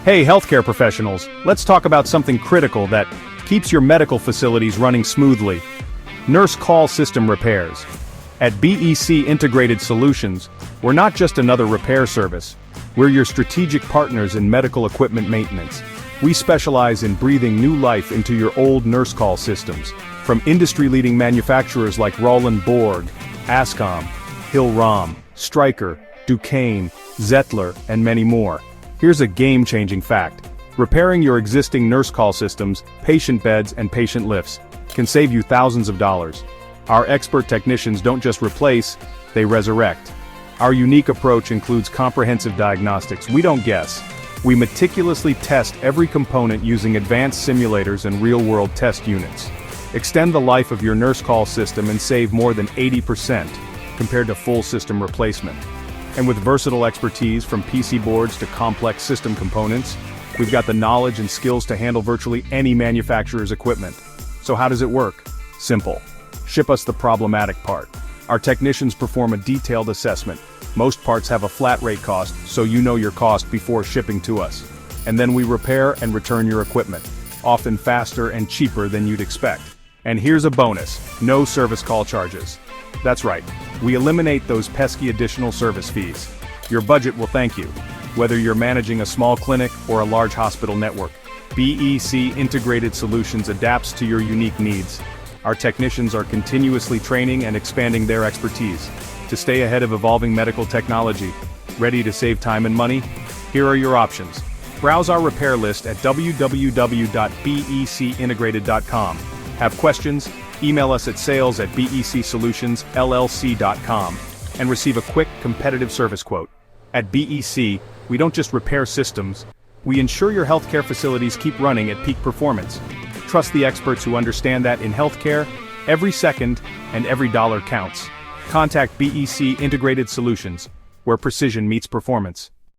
Hey, healthcare professionals, let's talk about something critical that keeps your medical facilities running smoothly. Nurse call system repairs. At BEC Integrated Solutions, we're not just another repair service. We're your strategic partners in medical equipment maintenance. We specialize in breathing new life into your old nurse call systems, from industry-leading manufacturers like Roland Borg, Ascom, Hill-Rom, Stryker, Duquesne, Zettler, and many more. Here's a game-changing fact. Repairing your existing nurse call systems, patient beds, and patient lifts can save you thousands of dollars. Our expert technicians don't just replace, they resurrect. Our unique approach includes comprehensive diagnostics. We don't guess. We meticulously test every component using advanced simulators and real-world test units. Extend the life of your nurse call system and save more than 80% compared to full system replacement. And with versatile expertise from PC boards to complex system components, we've got the knowledge and skills to handle virtually any manufacturer's equipment. So how does it work? Simple. Ship us the problematic part. Our technicians perform a detailed assessment. Most parts have a flat rate cost, so you know your cost before shipping to us. And then we repair and return your equipment, often faster and cheaper than you'd expect. And here's a bonus: no service call charges. That's right, we eliminate those pesky additional service fees. Your budget will thank you. Whether you're managing a small clinic or a large hospital network, BEC Integrated Solutions adapts to your unique needs. Our technicians are continuously training and expanding their expertise to stay ahead of evolving medical technology. Ready to save time and money? Here are your options. Browse our repair list at www.becintegrated.com. Have questions? Email us at sales@becsolutionsllc.com and receive a quick, competitive service quote. At BEC, we don't just repair systems, we ensure your healthcare facilities keep running at peak performance. Trust the experts who understand that in healthcare, every second and every dollar counts. Contact BEC Integrated Solutions, where precision meets performance.